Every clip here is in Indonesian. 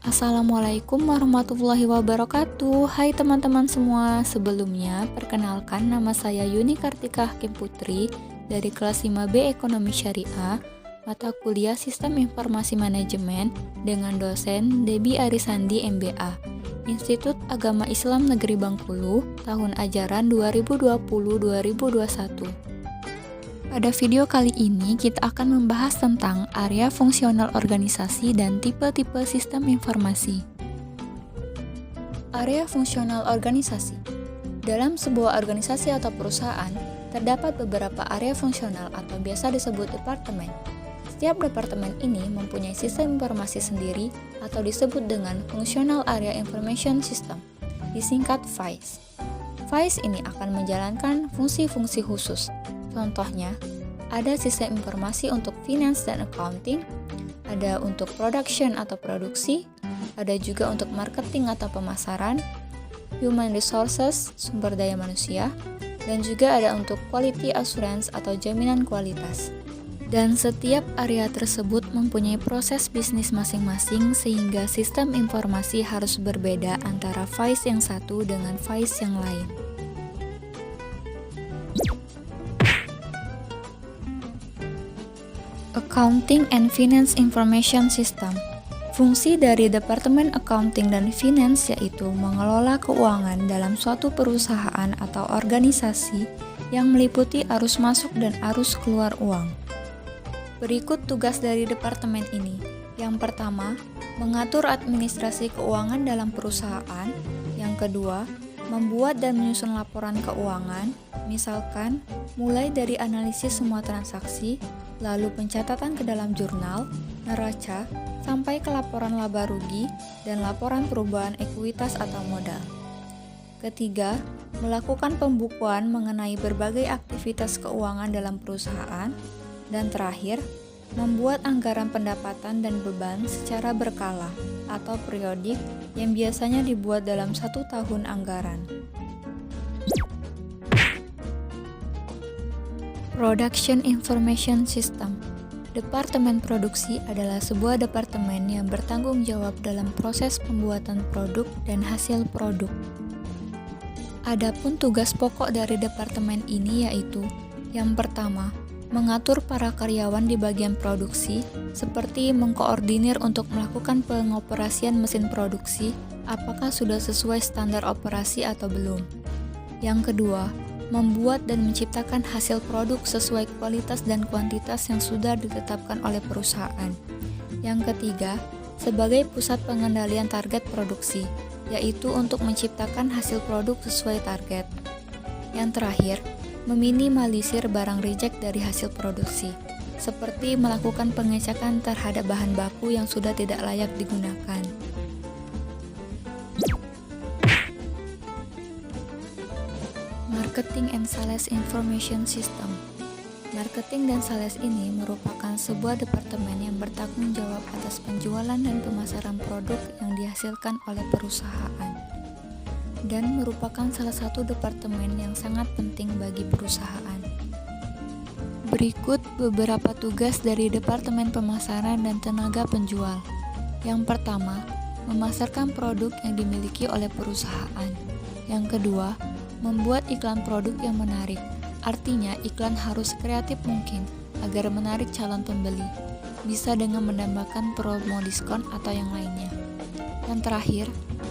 Assalamualaikum warahmatullahi wabarakatuh. Hai teman-teman semua. Sebelumnya, perkenalkan nama saya Yuni Kartika Hakim Putri dari kelas 5B Ekonomi Syariah, mata kuliah Sistem Informasi Manajemen dengan dosen Debbie Arisandi MBA, Institut Agama Islam Negeri Bengkulu, tahun ajaran 2020-2021. Pada video kali ini kita akan membahas tentang area fungsional organisasi dan tipe-tipe sistem informasi. Area fungsional organisasi. Dalam sebuah organisasi atau perusahaan, terdapat beberapa area fungsional atau biasa disebut departemen. Setiap departemen ini mempunyai sistem informasi sendiri atau disebut dengan Functional Area Information System, disingkat FISE. FISE ini akan menjalankan fungsi-fungsi khusus. Contohnya, ada sistem informasi untuk finance dan accounting, ada untuk production atau produksi, ada juga untuk marketing atau pemasaran, human resources, sumber daya manusia, dan juga ada untuk quality assurance atau jaminan kualitas. Dan setiap area tersebut mempunyai proses bisnis masing-masing sehingga sistem informasi harus berbeda antara FISE yang satu dengan FISE yang lain. Accounting and Finance Information System. Fungsi dari Departemen Accounting dan Finance yaitu mengelola keuangan dalam suatu perusahaan atau organisasi yang meliputi arus masuk dan arus keluar uang. Berikut tugas dari departemen ini. Yang pertama, mengatur administrasi keuangan dalam perusahaan. Yang kedua, membuat dan menyusun laporan keuangan, misalkan mulai dari analisis semua transaksi, lalu pencatatan ke dalam jurnal, neraca, sampai ke laporan laba rugi dan laporan perubahan ekuitas atau modal. Ketiga, melakukan pembukuan mengenai berbagai aktivitas keuangan dalam perusahaan. Dan terakhir, membuat anggaran pendapatan dan beban secara berkala atau periodik yang biasanya dibuat dalam 1 tahun anggaran. Production Information System. Departemen produksi adalah sebuah departemen yang bertanggung jawab dalam proses pembuatan produk dan hasil produk. Adapun tugas pokok dari departemen ini yaitu yang pertama, mengatur para karyawan di bagian produksi, seperti mengkoordinir untuk melakukan pengoperasian mesin produksi, apakah sudah sesuai standar operasi atau belum. Yang kedua, membuat dan menciptakan hasil produk sesuai kualitas dan kuantitas yang sudah ditetapkan oleh perusahaan. Yang ketiga, sebagai pusat pengendalian target produksi, yaitu untuk menciptakan hasil produk sesuai target. Yang terakhir, meminimalisir barang reject dari hasil produksi, seperti melakukan pengecekan terhadap bahan baku yang sudah tidak layak digunakan. Marketing and Sales Information System. Marketing dan sales ini merupakan sebuah departemen yang bertanggung jawab atas penjualan dan pemasaran produk yang dihasilkan oleh perusahaan, dan merupakan salah satu departemen yang sangat penting bagi perusahaan. Berikut beberapa tugas dari Departemen Pemasaran dan Tenaga Penjual. Yang pertama, memasarkan produk yang dimiliki oleh perusahaan. Yang kedua, membuat iklan produk yang menarik. Artinya, iklan harus kreatif mungkin agar menarik calon pembeli. Bisa dengan menambahkan promo diskon atau yang lainnya. Yang terakhir,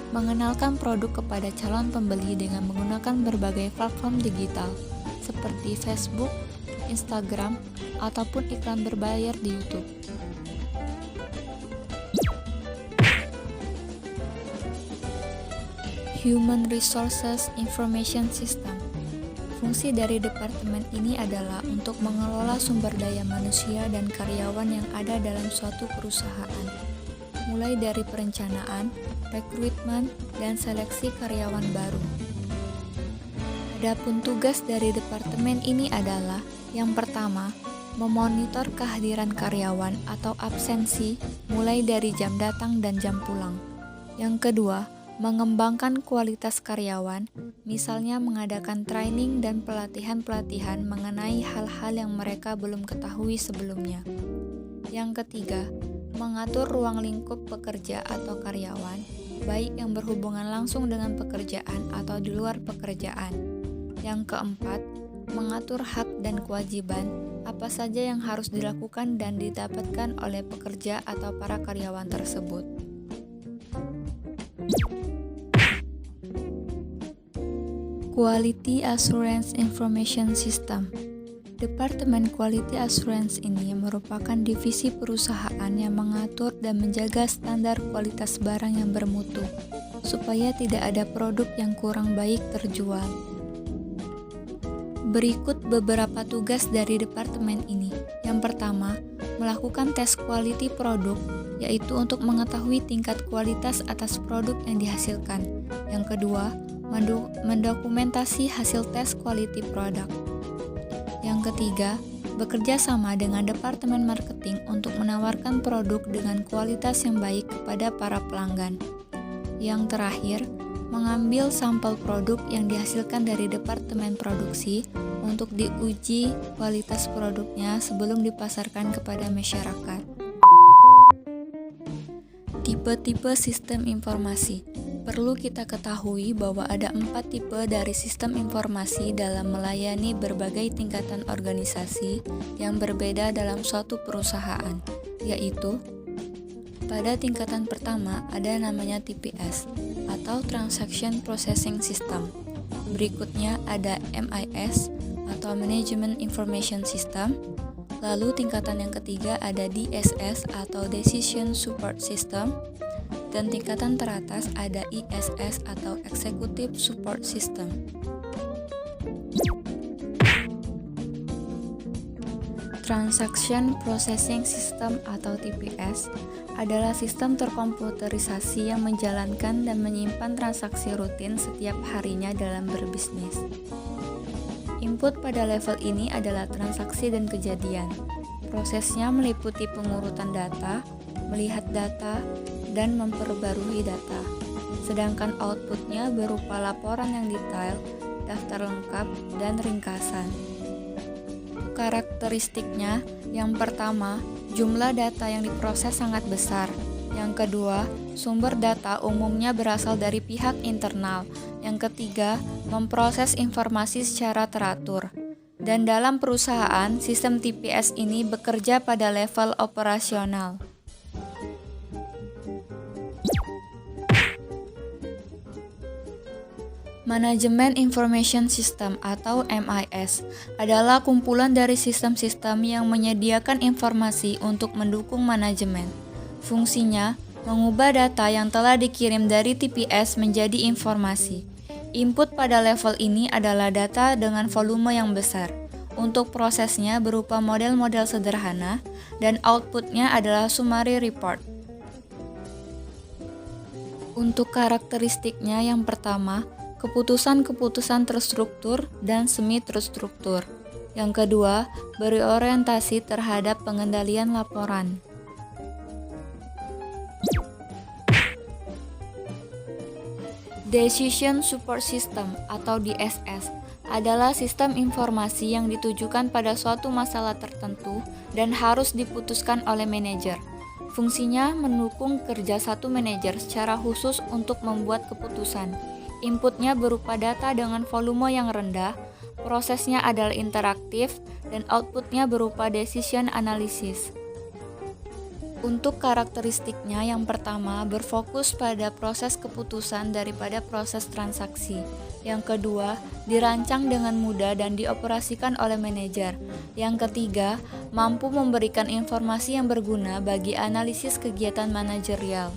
mengenalkan produk kepada calon pembeli dengan menggunakan berbagai platform digital seperti Facebook, Instagram, ataupun iklan berbayar di YouTube. Human Resources Information System. Fungsi dari departemen ini adalah untuk mengelola sumber daya manusia dan karyawan yang ada dalam suatu perusahaan, mulai dari perencanaan, rekrutmen, dan seleksi karyawan baru. Adapun tugas dari departemen ini adalah yang pertama, memonitor kehadiran karyawan atau absensi mulai dari jam datang dan jam pulang. Yang kedua, mengembangkan kualitas karyawan, misalnya mengadakan training dan pelatihan-pelatihan mengenai hal-hal yang mereka belum ketahui sebelumnya. Yang ketiga, mengatur ruang lingkup pekerja atau karyawan, baik yang berhubungan langsung dengan pekerjaan atau di luar pekerjaan. Yang keempat, mengatur hak dan kewajiban apa saja yang harus dilakukan dan didapatkan oleh pekerja atau para karyawan tersebut. Quality Assurance Information System. Departemen Quality Assurance ini merupakan divisi perusahaan yang mengatur dan menjaga standar kualitas barang yang bermutu, supaya tidak ada produk yang kurang baik terjual. Berikut beberapa tugas dari departemen ini. Yang pertama, melakukan tes quality produk, yaitu untuk mengetahui tingkat kualitas atas produk yang dihasilkan. Yang kedua, mendokumentasi hasil tes quality produk. Yang ketiga, bekerja sama dengan Departemen Marketing untuk menawarkan produk dengan kualitas yang baik kepada para pelanggan. Yang terakhir, mengambil sampel produk yang dihasilkan dari Departemen Produksi untuk diuji kualitas produknya sebelum dipasarkan kepada masyarakat. Tipe-tipe sistem informasi. Perlu kita ketahui bahwa ada 4 tipe dari sistem informasi dalam melayani berbagai tingkatan organisasi yang berbeda dalam suatu perusahaan, yaitu pada tingkatan pertama ada namanya TPS atau Transaction Processing System. Berikutnya ada MIS atau Management Information System. Lalu tingkatan yang ketiga ada DSS atau Decision Support System. Dan tingkatan teratas ada ISS atau Executive Support System. Transaction Processing System atau TPS adalah sistem terkomputerisasi yang menjalankan dan menyimpan transaksi rutin setiap harinya dalam berbisnis. Input pada level ini adalah transaksi dan kejadian. Prosesnya meliputi pengurutan data, melihat data, dan memperbarui data. Sedangkan outputnya berupa laporan yang detail, daftar lengkap, dan ringkasan. Karakteristiknya, yang pertama, jumlah data yang diproses sangat besar. Yang kedua, sumber data umumnya berasal dari pihak internal. Yang ketiga, memproses informasi secara teratur. Dan dalam perusahaan, sistem TPS ini bekerja pada level operasional. Manajemen Information System atau MIS adalah kumpulan dari sistem-sistem yang menyediakan informasi untuk mendukung manajemen. Fungsinya, mengubah data yang telah dikirim dari TPS menjadi informasi. Input pada level ini adalah data dengan volume yang besar. Untuk prosesnya berupa model-model sederhana dan outputnya adalah summary report. Untuk karakteristiknya yang pertama, keputusan-keputusan terstruktur dan semi-terstruktur. Yang kedua, berorientasi terhadap pengendalian laporan. Decision Support System atau DSS adalah sistem informasi yang ditujukan pada suatu masalah tertentu dan harus diputuskan oleh manajer. Fungsinya mendukung kerja satu manajer secara khusus untuk membuat keputusan. Inputnya berupa data dengan volume yang rendah, prosesnya adalah interaktif, dan outputnya berupa decision analysis. Untuk karakteristiknya yang pertama berfokus pada proses keputusan daripada proses transaksi. Yang kedua, dirancang dengan mudah dan dioperasikan oleh manajer. Yang ketiga, mampu memberikan informasi yang berguna bagi analisis kegiatan manajerial.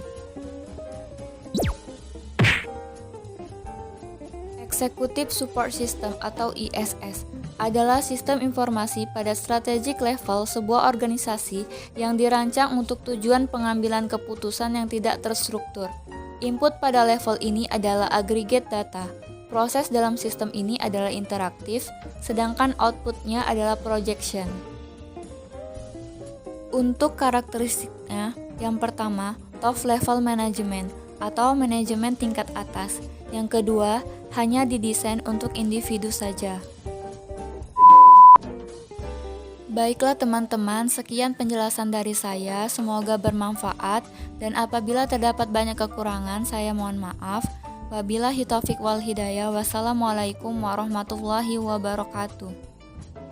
Executive Support System atau ISS adalah sistem informasi pada strategic level sebuah organisasi yang dirancang untuk tujuan pengambilan keputusan yang tidak terstruktur. Input pada level ini adalah aggregate data. Proses dalam sistem ini adalah interaktif, sedangkan outputnya adalah projection. Untuk karakteristiknya, yang pertama, top level management atau manajemen tingkat atas. Yang kedua, hanya didesain untuk individu saja. Baiklah teman-teman, sekian penjelasan dari saya, semoga bermanfaat dan apabila terdapat banyak kekurangan, saya mohon maaf. Wabillahi taufiq wal hidayah. Wassalamualaikum warahmatullahi wabarakatuh.